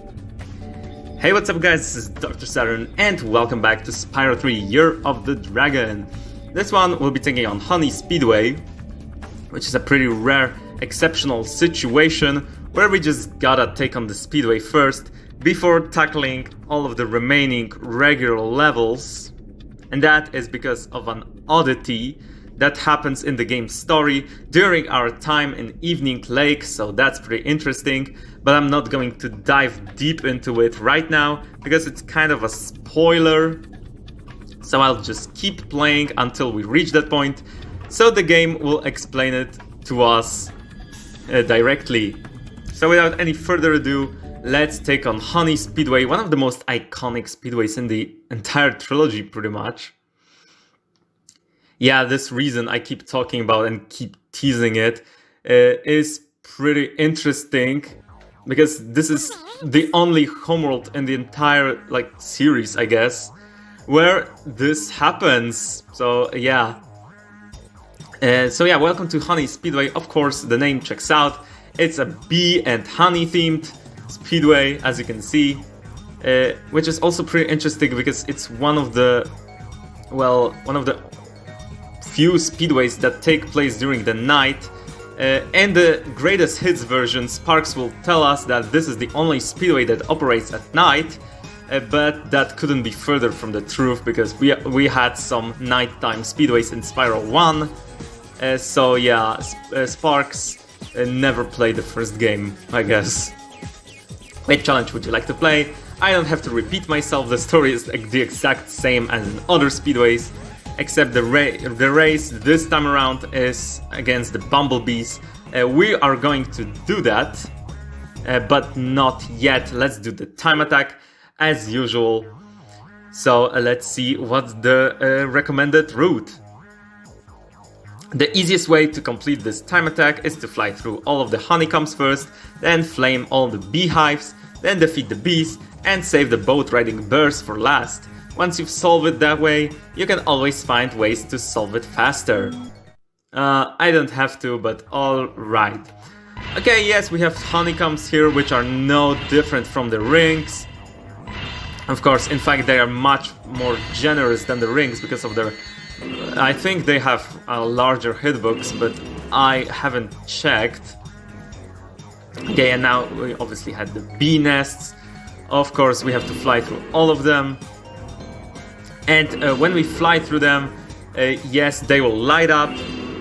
Hey, what's up guys, this is Dr. Saturn and welcome back to Spyro 3 Year of the Dragon. This one will be taking on Honey Speedway, which is a pretty rare, exceptional situation where we just gotta take on the Speedway first before tackling all of the remaining regular levels. And that is because of an oddity that happens in the game's story during our time in Evening Lake, so that's pretty interesting, but I'm not going to dive deep into it right now because it's kind of a spoiler, so I'll just keep playing until we reach that point, so the game will explain it to us directly. So without any further ado, let's take on Honey Speedway, one of the most iconic speedways in the entire trilogy pretty much. Yeah, this reason I keep talking about and keep teasing it is pretty interesting because this is the only homeworld in the entire series, I guess, where this happens. So yeah, welcome to Honey Speedway. Of course, the name checks out. It's a bee and honey themed speedway, as you can see, which is also pretty interesting because it's one of the few speedways that take place during the night. And the greatest hits version, Sparks will tell us that this is the only speedway that operates at night, but that couldn't be further from the truth because we had some nighttime speedways in Spyro 1. So yeah, Sparks never played the first game, I guess. Which challenge would you like to play? I don't have to repeat myself, the story is the exact same as in other speedways, except the race this time around is against the bumblebees. We are going to do that, but not yet. Let's do the time attack as usual. So let's see what's the recommended route. The easiest way to complete this time attack is to fly through all of the honeycombs first, then flame all the beehives, then defeat the bees, and save the boat riding bears for last. Once you've solved it that way, you can always find ways to solve it faster. I don't have to, but alright. Okay, yes, we have honeycombs here, which are no different from the rings. Of course, in fact, they are much more generous than the rings because of their... I think they have a larger hitbox, but I haven't checked. Okay, and now we obviously had the bee nests. Of course, we have to fly through all of them. And when we fly through them, yes, they will light up,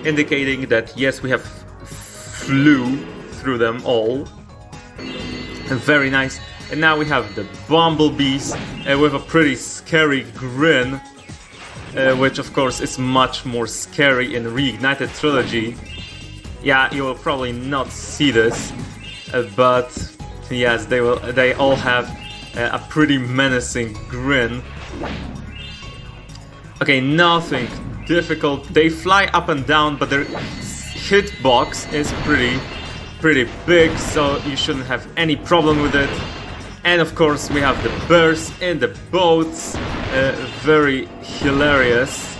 indicating that yes, we have flew through them all. Very nice. And now we have the bumblebees with a pretty scary grin, which of course is much more scary in Reignited Trilogy. Yeah, you will probably not see this, but yes, they all have a pretty menacing grin. Okay, nothing difficult. They fly up and down, but their hitbox is pretty big, so you shouldn't have any problem with it. And of course, we have the bears in the boats, very hilarious.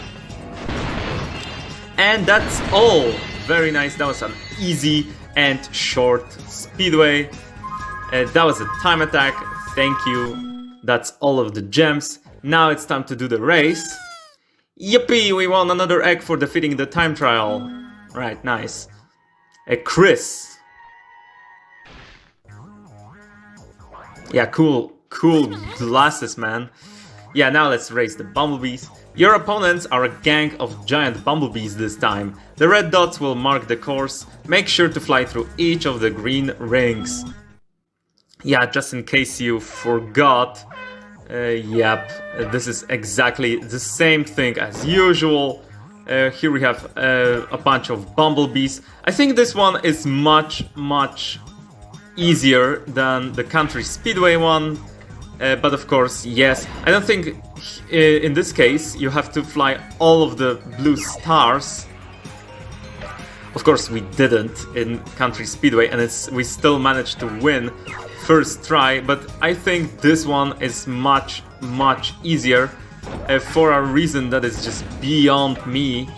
And that's all. Very nice. That was an easy and short speedway. That was a time attack. Thank you. That's all of the gems. Now it's time to do the race. Yippee! We won another egg for defeating the time trial. Right, nice. Chris. Yeah, cool glasses, man. Yeah, now let's race the bumblebees. Your opponents are a gang of giant bumblebees this time. The red dots will mark the course. Make sure to fly through each of the green rings. Yeah, just in case you forgot. Yep, this is exactly the same thing as usual. Here we have a bunch of bumblebees. I think this one is much easier than the Country Speedway one. But of course, yes, I don't think in this case you have to fly all of the blue stars. Of course, we didn't in Country Speedway, and we still managed to win first try, but I think this one is much easier for a reason that is just beyond me.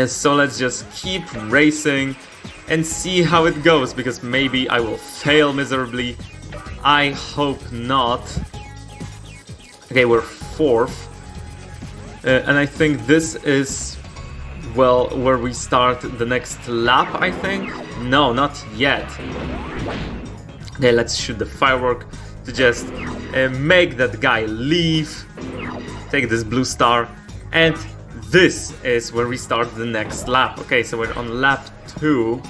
So let's just keep racing and see how it goes, because maybe I will fail miserably, I hope not. Okay, we're 4th. And I think this is, well, where we start the next lap, I think? No, not yet. Okay, let's shoot the firework to just make that guy leave. Take this blue star. And this is where we start the next lap. Okay, so we're on lap 2.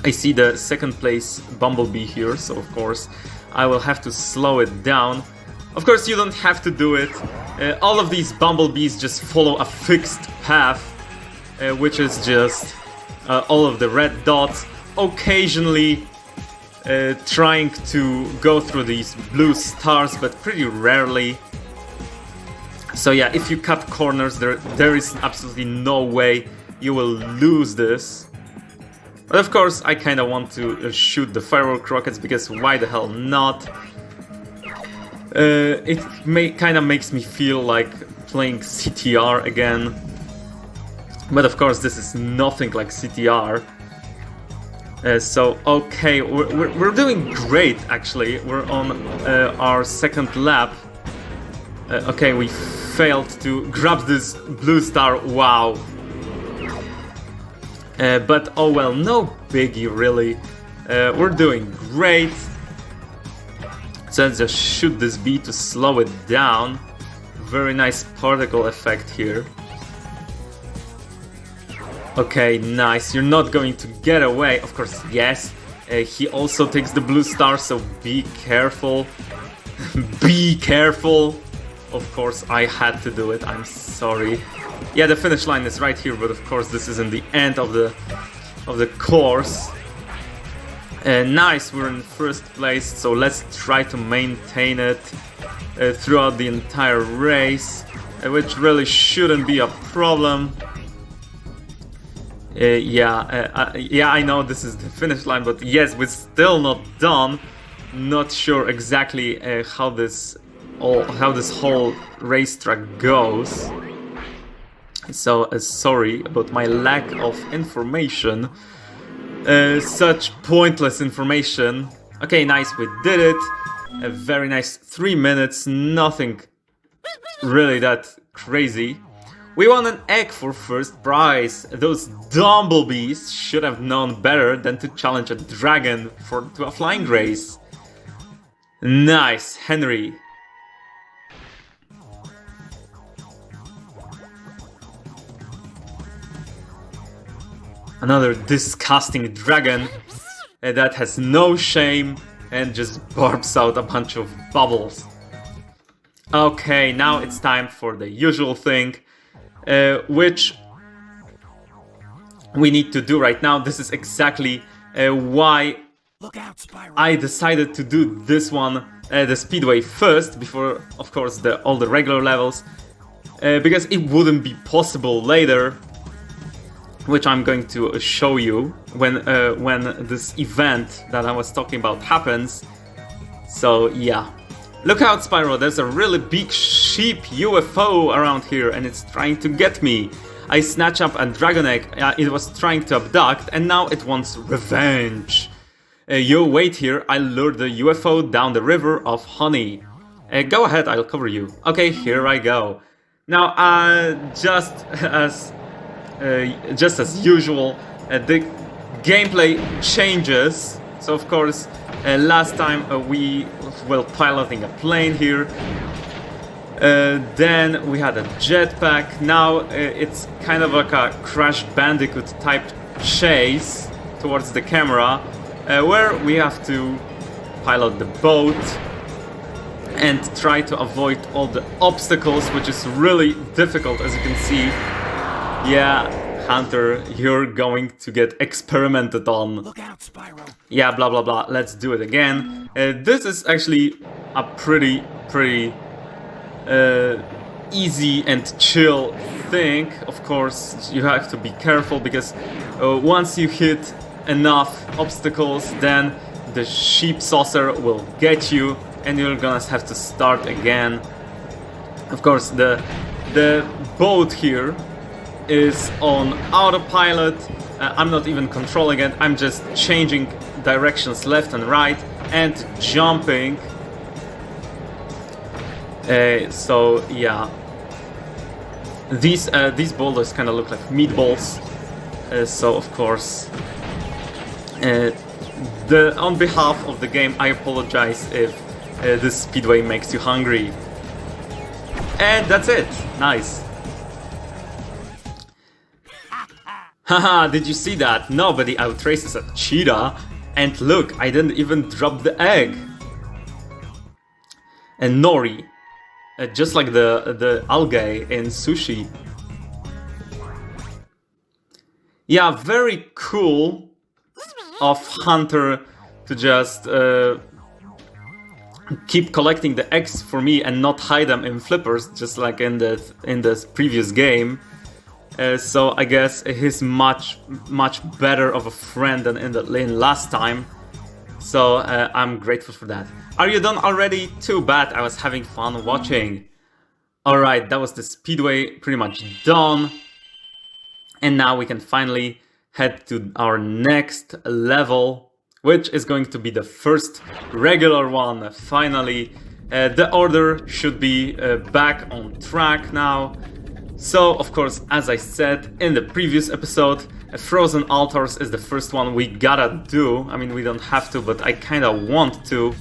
I see the 2nd place Bumblebee here, so of course I will have to slow it down. Of course, you don't have to do it. All of these Bumblebees just follow a fixed path, which is just all of the red dots, occasionally trying to go through these blue stars, but pretty rarely. So yeah, if you cut corners, there is absolutely no way you will lose this. But of course, I kind of want to shoot the firework rockets, because why the hell not? It kind of makes me feel like playing CTR again. But of course, this is nothing like CTR. So, okay, we're doing great, actually. We're on our 2nd lap. Okay, we failed to grab this blue star. Wow. But oh well, no biggie really. We're doing great. So let's just shoot this bee to slow it down. Very nice particle effect here. Okay, nice. You're not going to get away. Of course, yes. He also takes the blue star, so be careful. Be careful. Of course, I had to do it. I'm sorry. Yeah, the finish line is right here, but of course this isn't the end of the course. Nice, we're in 1st place, so let's try to maintain it throughout the entire race, which really shouldn't be a problem. Yeah, I know this is the finish line, but yes, we're still not done. Not sure exactly how this whole racetrack goes. So sorry about my lack of information. Such pointless information. Okay, nice, we did it. A very nice 3 minutes, nothing really that crazy. We won an egg for 1st prize. Those Dumblebees should have known better than to challenge a dragon to a flying race. Nice, Henry. Another disgusting dragon that has no shame and just burps out a bunch of bubbles. Okay, now it's time for the usual thing, which we need to do right now. This is exactly why I decided to do this one, the Speedway, first, before, of course, all the regular levels, because it wouldn't be possible later. Which I'm going to show you when this event that I was talking about happens. So yeah. Look out, Spyro, there's a really big sheep UFO around here and it's trying to get me. I snatch up a dragon egg it was trying to abduct and now it wants revenge. You wait here, I'll lure the UFO down the river of honey. Go ahead, I'll cover you. Okay, here I go. Now, just as usual, the gameplay changes. So of course, last time we were piloting a plane here. Then we had a jetpack. Now it's kind of like a Crash Bandicoot type chase towards the camera, where we have to pilot the boat and try to avoid all the obstacles, which is really difficult, as you can see. Yeah, Hunter, you're going to get experimented on. Look out, Spyro. Yeah, blah blah blah. Let's do it again. This is actually a pretty easy and chill thing. Of course, you have to be careful because once you hit enough obstacles, then the sheep saucer will get you, and you're gonna have to start again. Of course, the boat here is on autopilot. I'm not even controlling it, I'm just changing directions left and right, and jumping. So yeah, these boulders kind of look like meatballs. So of course, on behalf of the game, I apologize if this speedway makes you hungry. And that's it. Nice. Haha, did you see that? Nobody outraces a cheetah. And look, I didn't even drop the egg. And nori. Just like the algae in sushi. Yeah, very cool of Hunter to just keep collecting the eggs for me and not hide them in flippers, just like in the previous game. So I guess he's much better of a friend than in last time. So I'm grateful for that. Are you done already? Too bad, I was having fun watching. Alright, that was the speedway, pretty much done. And now we can finally head to our next level, which is going to be the first regular one. Finally, the order should be back on track now. So, of course, as I said in the previous episode, Frozen Altars is the first one we gotta do. I mean, we don't have to, but I kinda want to.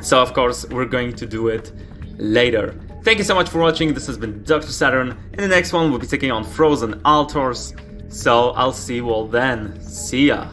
So, of course, we're going to do it later. Thank you so much for watching. This has been Dr. Saturn. In the next one, we'll be taking on Frozen Altars. So, I'll see you all then. See ya!